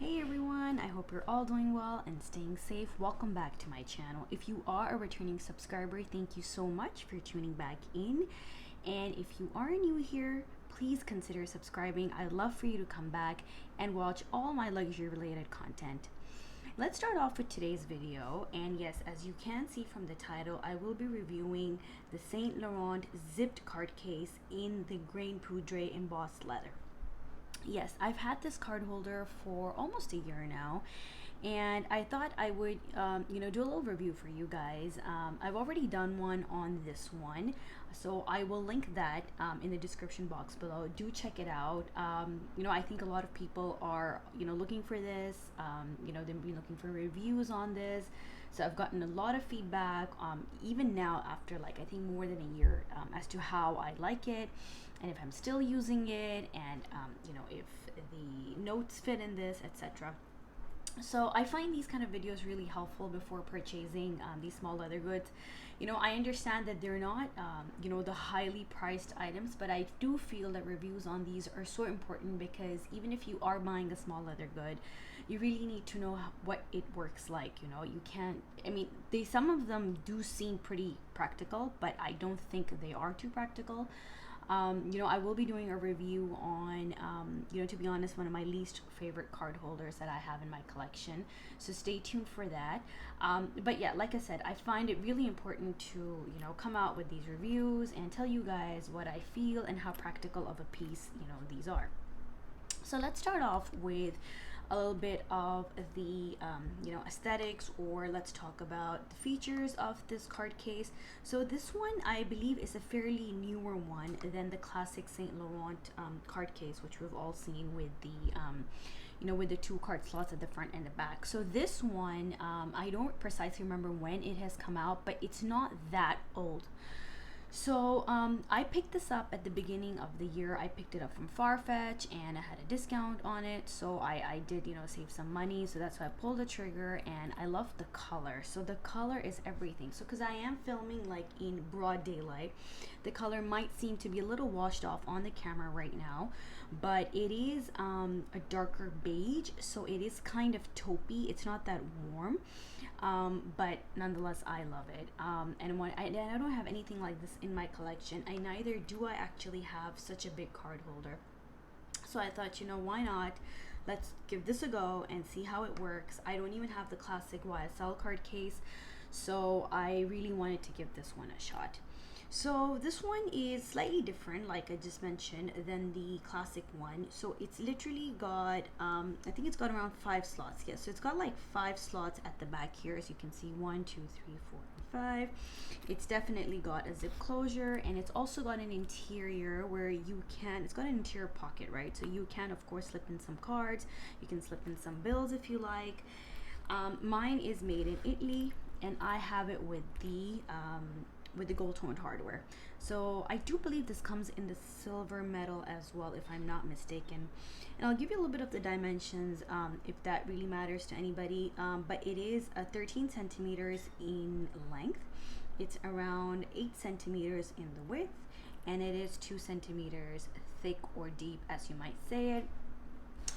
Hey everyone, I hope you're all doing well and staying safe. Welcome back to my channel. If you are a returning subscriber, thank you so much for tuning back in. And if you are new here, please consider subscribing. I'd love for you to come back and watch all my luxury related content. Let's start off with today's video, and yes, as you can see from the title, I will be reviewing the Saint Laurent Zipped Card Case in the Grain Poudre embossed leather. Yes, I've had this card holder for almost a year now, and I thought I would do a little review for you guys. I've already done one on this one, so I will link that in the description box below. Do check it out. I think a lot of people are looking for this. They've been looking for reviews on this, so I've gotten a lot of feedback even now after like I think more than a year as to how I like it and if I'm still using it, and if the notes fit in this, etc. So I find these kind of videos really helpful before purchasing these small leather goods. I understand that they're not the highly priced items, but I do feel that reviews on these are so important, because even if you are buying a small leather good, you really need to know what it works like. You can't, some of them do seem pretty practical, but I don't think they are too practical. I will be doing a review on, to be honest, one of my least favorite card holders that I have in my collection. So stay tuned for that. But yeah, like I said, I find it really important to, come out with these reviews and tell you guys what I feel and how practical of a piece, these are. So let's start off with a little bit of the aesthetics, or let's talk about the features of this card case. So this one I believe is a fairly newer one than the classic Saint Laurent card case, which we've all seen with the with the two card slots at the front and the back. So this one, I don't precisely remember when it has come out, but it's not that old. So I picked this up at the beginning of the year. I picked it up from Farfetch and I had a discount on it, so I did save some money, so that's why I pulled the trigger. And I love the color. So the color is everything. So because I am filming like in broad daylight, the color might seem to be a little washed off on the camera right now, but it is a darker beige, so it is kind of taupey. It's not that warm, but nonetheless I love it. And I don't have anything like this in my collection. Neither do I actually have such a big card holder, so I thought, why not, let's give this a go and see how it works. I don't even have the classic YSL card case, so I really wanted to give this one a shot. So this one is slightly different, like I just mentioned, than the classic one. So it's literally got, I think it's got around 5 slots. Yes, so it's got like 5 slots at the back here, as you can see, 1, 2, 3, 4, and 5. It's definitely got a zip closure, and it's also got an interior where it's got an interior pocket, right? So you can, of course, slip in some cards. You can slip in some bills if you like. Mine is made in Italy, and I have it with the gold toned hardware. So I do believe this comes in the silver metal as well, if I'm not mistaken. And I'll give you a little bit of the dimensions if that really matters to anybody. But it is 13 centimeters in length. It's around 8 centimeters in the width, and it is 2 centimeters thick or deep, as you might say it.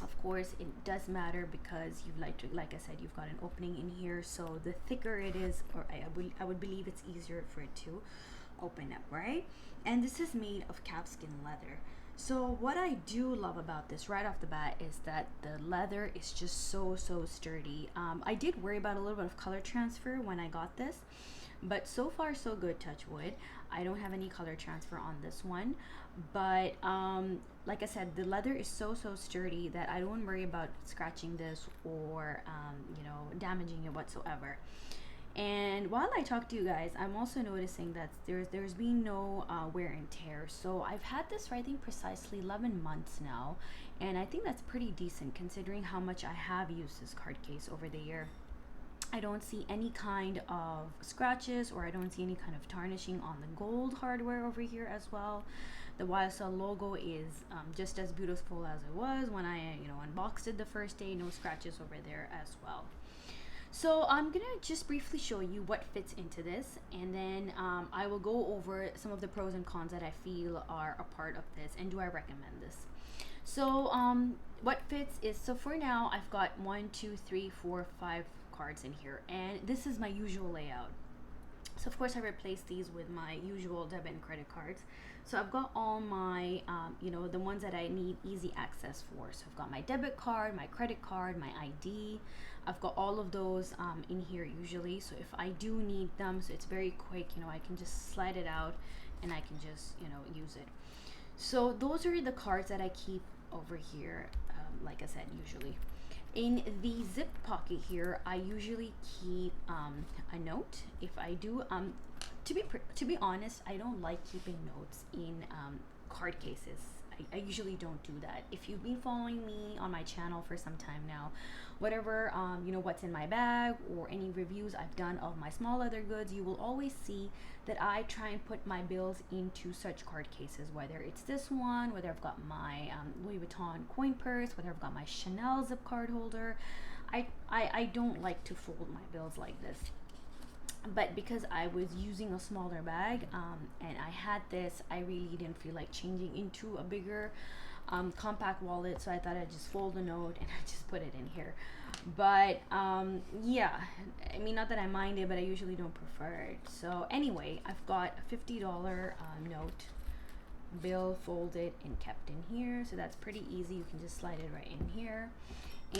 Of course, it does matter because like I said, you've got an opening in here, so the thicker it is, or I would believe it's easier for it to open up, right? And this is made of calfskin leather. So what I do love about this right off the bat is that the leather is just so sturdy. I did worry about a little bit of color transfer when I got this, but so far so good, touch wood. I don't have any color transfer on this one, but like I said, the leather is so sturdy that I don't worry about scratching this or damaging it whatsoever. And while I talk to you guys, I'm also noticing that there's been no wear and tear. So I've had this for I think precisely 11 months now, and I think that's pretty decent considering how much I have used this card case over the year. I don't see any kind of scratches, or I don't see any kind of tarnishing on the gold hardware over here as well. The YSL logo is just as beautiful as it was when I unboxed it the first day. No scratches over there as well. So I'm gonna just briefly show you what fits into this, and then I will go over some of the pros and cons that I feel are a part of this, and do I recommend this. So what fits is, so for now I've got 1, 2, 3, 4, 5 cards in here, and this is my usual layout. So of course I replaced these with my usual debit and credit cards. So I've got all my, the ones that I need easy access for. So I've got my debit card, my credit card, my ID. I've got all of those in here usually. So if I do need them, so it's very quick, I can just slide it out and I can just, use it. So those are the cards that I keep over here, like I said, usually. In the zip pocket here, I usually keep a note. If I do, to be honest, I don't like keeping notes in card cases. I usually don't do that. If you've been following me on my channel for some time now, whatever what's in my bag or any reviews I've done of my small leather goods, you will always see that I try and put my bills into such card cases, whether it's this one, whether I've got my Louis Vuitton coin purse, whether I've got my Chanel zip card holder. I don't like to fold my bills like this. But because I was using a smaller bag and I had this, I really didn't feel like changing into a bigger compact wallet, so I thought I'd just fold a note and I just put it in here. But yeah, I mean, not that I mind it, but I usually don't prefer it. So anyway, I've got a $50 note bill folded and kept in here, so that's pretty easy. You can just slide it right in here.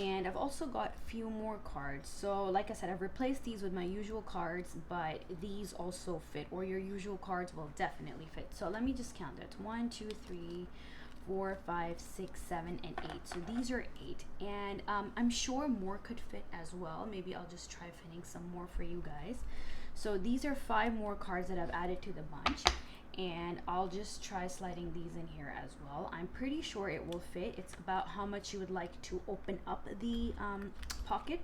And I've also got a few more cards. So like I said, I've replaced these with my usual cards, but these also fit, or your usual cards will definitely fit. So let me just count it. 1, 2, 3, 4, 5, 6, 7, and 8. So these are 8, and I'm sure more could fit as well. Maybe I'll just try fitting some more for you guys. So these are 5 more cards that I've added to the bunch, and I'll just try sliding these in here as well. I'm pretty sure it will fit. It's about how much you would like to open up the pocket,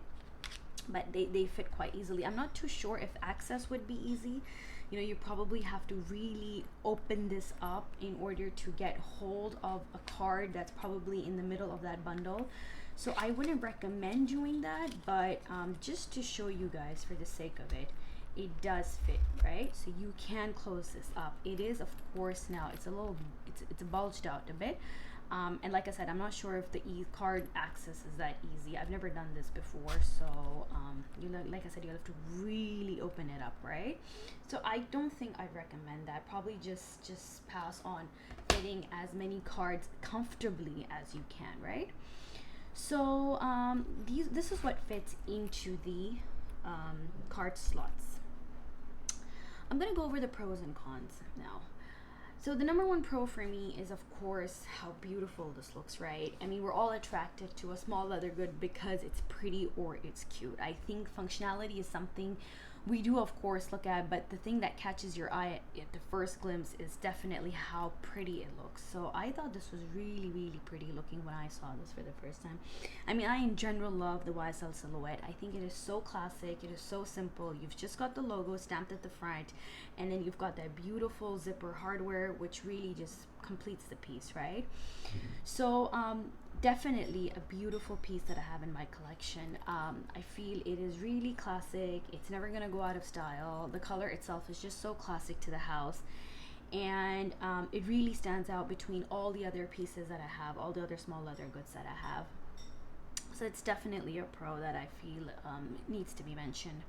but they fit quite easily. I'm not too sure if access would be easy. You probably have to really open this up in order to get hold of a card that's probably in the middle of that bundle. So I wouldn't recommend doing that, but just to show you guys for the sake of it, it does fit, right? So you can close this up. It is, of course, now it's it's bulged out a bit, and like I said, I'm not sure if the card access is that easy. I've never done this before, so like I said, you have to really open it up, right? So I don't think I'd recommend that. Probably just pass on fitting as many cards comfortably as you can, right? So this is what fits into the card slots. I'm gonna go over the pros and cons now. So the number one pro for me is, of course, how beautiful this looks, right? I mean, we're all attracted to a small leather good because it's pretty or it's cute. I think functionality is something we do, of course, look at, but the thing that catches your eye at the first glimpse is definitely how pretty it looks. So I thought this was really, really pretty looking when I saw this for the first time. I mean, I in general love the YSL silhouette. I think it is so classic. It is so simple. You've just got the logo stamped at the front, and then you've got that beautiful zipper hardware, which really just completes the piece, right? So definitely a beautiful piece that I have in my collection. I feel it is really classic. It's never gonna go out of style. The color itself is just so classic to the house, and it really stands out between all the other pieces that I have, all the other small leather goods that I have. So it's definitely a pro that I feel needs to be mentioned.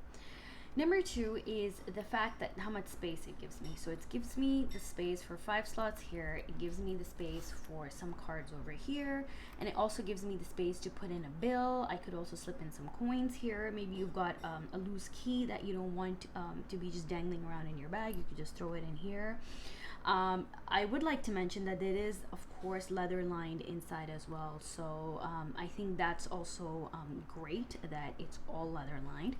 Number 2 is the fact that how much space it gives me. So it gives me the space for 5 slots here. It gives me the space for some cards over here. And it also gives me the space to put in a bill. I could also slip in some coins here. Maybe you've got a loose key that you don't want to be just dangling around in your bag. You could just throw it in here. I would like to mention that it is, of course, leather lined inside as well. So I think that's also great that it's all leather lined.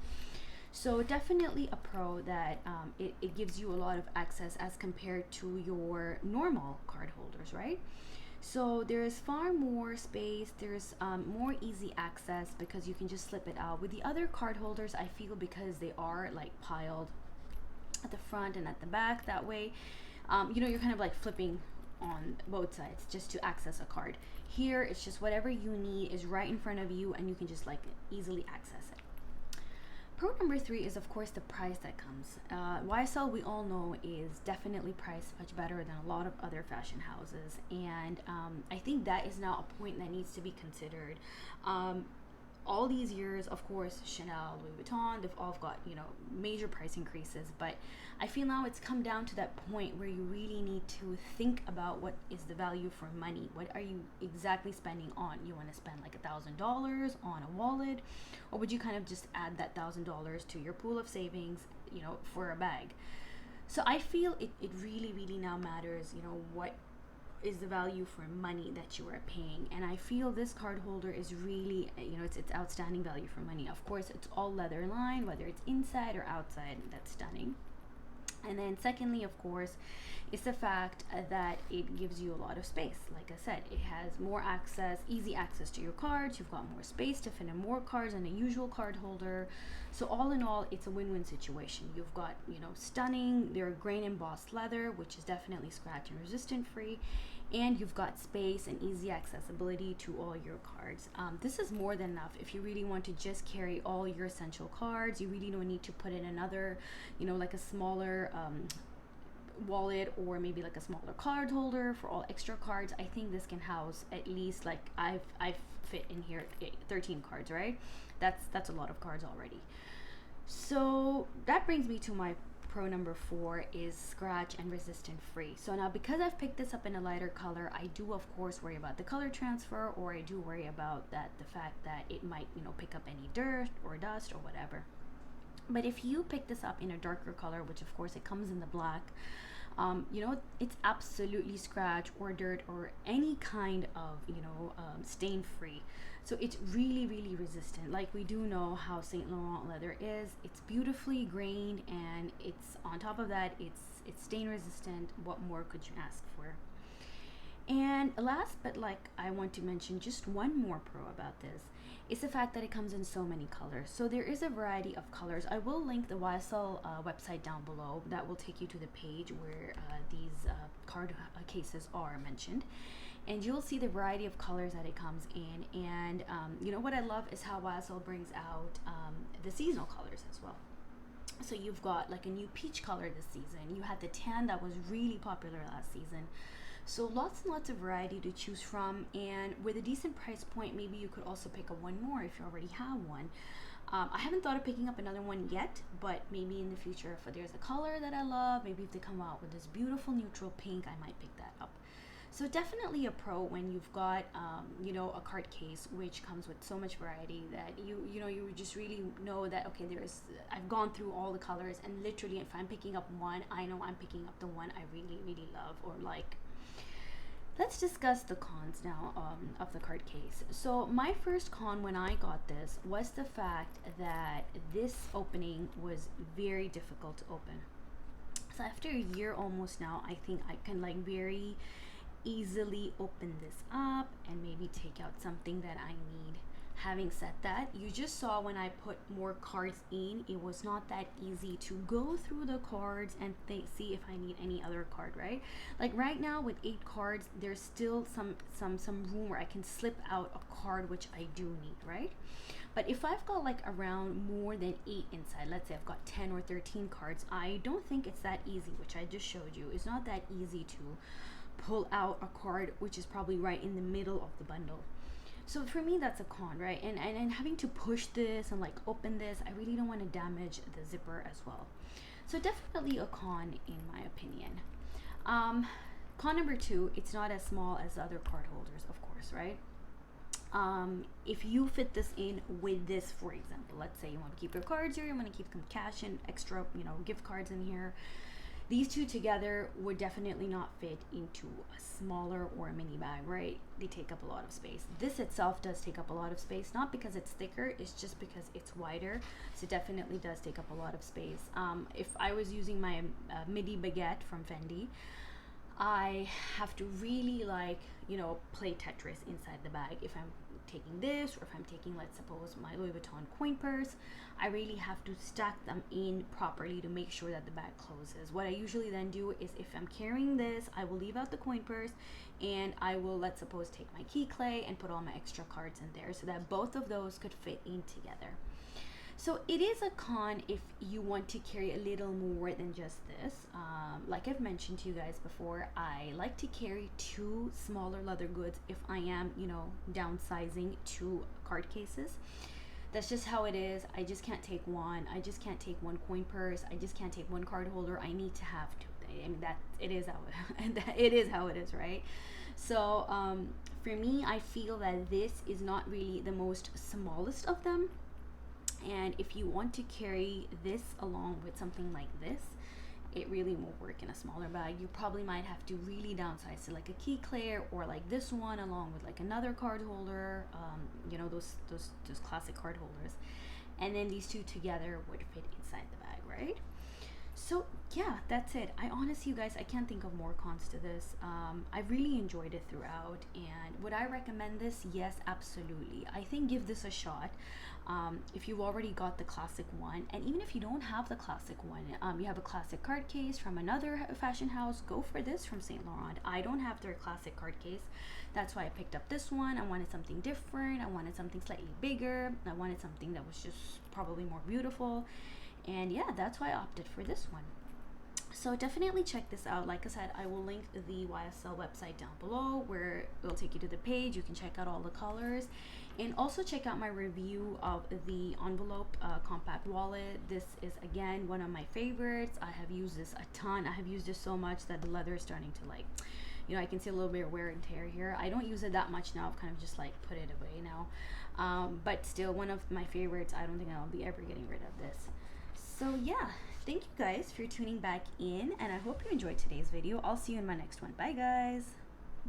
So definitely a pro that it gives you a lot of access as compared to your normal card holders, right? So there's far more space, there's more easy access because you can just slip it out. With the other card holders, I feel because they are like piled at the front and at the back that way, you're kind of like flipping on both sides just to access a card. Here, it's just whatever you need is right in front of you and you can just like easily access it. Pro number 3 is, of course, the price that comes. YSL, we all know, is definitely priced much better than a lot of other fashion houses, and I think that is now a point that needs to be considered. All these years, of course, Chanel, Louis Vuitton, they've all got, you know, major price increases, but I feel now it's come down to that point where you really need to think about what is the value for money. What are you exactly spending on? You want to spend like $1,000 on a wallet, or would you kind of just add that $1,000 to your pool of savings, you know, for a bag? So I feel it really, really now matters, you know, what is the value for money that you are paying. And I feel this card holder is really, you know, it's outstanding value for money. Of course, it's all leather lined, whether it's inside or outside. That's stunning. And then secondly, of course, is the fact that it gives you a lot of space. Like I said, it has more access, easy access to your cards. You've got more space to fit in more cards than a usual card holder. So all in all, it's a win-win situation. You've got, you know, stunning, they're grain embossed leather, which is definitely scratch and resistant free. And you've got space and easy accessibility to all your cards. This is more than enough. If you really want to just carry all your essential cards, you really don't need to put in another, you know, like a smaller wallet, or maybe like a smaller card holder for all extra cards. I think this can house at least, like I've fit in here 13 cards, right? That's a lot of cards already. So that brings me to my pro number 4, is scratch and resistant free. So now, because I've picked this up in a lighter color, I do of course worry about the color transfer, or I do worry about that the fact that it might, you know, pick up any dirt or dust or whatever. But if you pick this up in a darker color, which of course it comes in the black, you know, it's absolutely scratch or dirt or any kind of, you know, stain free. So it's really, really resistant. Like we do know how Saint Laurent leather is. It's beautifully grained, and it's on top of that, it's stain resistant. What more could you ask for? And last, but like I want to mention just one more pro about this, is the fact that it comes in so many colors. So there is a variety of colors. I will link the YSL website down below. That will take you to the page where these card cases are mentioned. And you'll see the variety of colors that it comes in. And you know what I love is how YSL brings out the seasonal colors as well. So you've got like a new peach color this season. You had the tan that was really popular last season. So lots and lots of variety to choose from, and with a decent price point, maybe you could also pick up one more if you already have one. I haven't thought of picking up another one yet, but maybe in the future, if there's a color that I love, maybe if they come out with this beautiful neutral pink, I might pick that up. So definitely a pro when you've got you know, a card case which comes with so much variety that you know, you just really know that, okay, I've gone through all the colors, and literally if I'm picking up one, I know I'm picking up the one I really, really love or like. Let's discuss the cons now of the card case. So my first con when I got this was the fact that this opening was very difficult to open. So after a year almost now, I think I can like very easily open this up and maybe take out something that I need. Having said that, you just saw when I put more cards in, it was not that easy to go through the cards and see if I need any other card, right? Like right now with 8 cards, there's still some room where I can slip out a card which I do need, right? But if I've got like around more than 8 inside, let's say I've got 10 or 13 cards, I don't think it's that easy, which I just showed you. It's not that easy to pull out a card which is probably right in the middle of the bundle. So for me, that's a con, right? And having to push this and like open this, I really don't want to damage the zipper as well. So definitely a con in my opinion. Con number 2, it's not as small as other card holders, of course, right? If you fit this in with this, for example, let's say you want to keep your cards here, you want to keep some cash and extra, you know, gift cards in here. These two together would definitely not fit into a smaller or a mini bag, right? They take up a lot of space. This itself does take up a lot of space, not because it's thicker, it's just because it's wider. So it definitely does take up a lot of space. If I was using my midi baguette from Fendi, I have to really like, you know, play Tetris inside the bag. If I'm taking this, or if I'm taking, let's suppose, my Louis Vuitton coin purse, I really have to stack them in properly to make sure that the bag closes. What I usually then do is, if I'm carrying this, I will leave out the coin purse and I will, let's suppose, take my key clay and put all my extra cards in there so that both of those could fit in together. So it is a con if you want to carry a little more than just this. Like I've mentioned to you guys before, I like to carry two smaller leather goods if I am, you know, downsizing two card cases. That's just how it is. I just can't take one. I just can't take one coin purse. I just can't take one card holder. I need to have two. I mean, that it is how it is how it is, right? So for me, I feel that this is not really the most smallest of them. And if you want to carry this along with something like this, it really won't work in a smaller bag. You probably might have to really downsize to like a key clear, or like this one along with like another card holder, you know, those classic card holders, and then these two together would fit inside the bag, right? So yeah, that's it. I honestly, you guys, I can't think of more cons to this. I really enjoyed it throughout. And would I recommend this? Yes, absolutely. I think give this a shot. If you've already got the classic one, and even if you don't have the classic one, you have a classic card case from another fashion house, go for this from Saint Laurent. I don't have their classic card case. That's why I picked up this one. I wanted something different. I wanted something slightly bigger. I wanted something that was just probably more beautiful. And yeah, that's why I opted for this one. So definitely check this out. Like I said, I will link the YSL website down below, where it'll take you to the page. You can check out all the colors, and also check out my review of the envelope compact wallet. This is again one of my favorites. I have used this a ton. I have used this so much that the leather is starting to, like, you know, I can see a little bit of wear and tear here. I don't use it that much now. I've kind of just like put it away now, but still one of my favorites. I don't think I'll be ever getting rid of this. So yeah, thank you guys for tuning back in, and I hope you enjoyed today's video. I'll see you in my next one. Bye guys.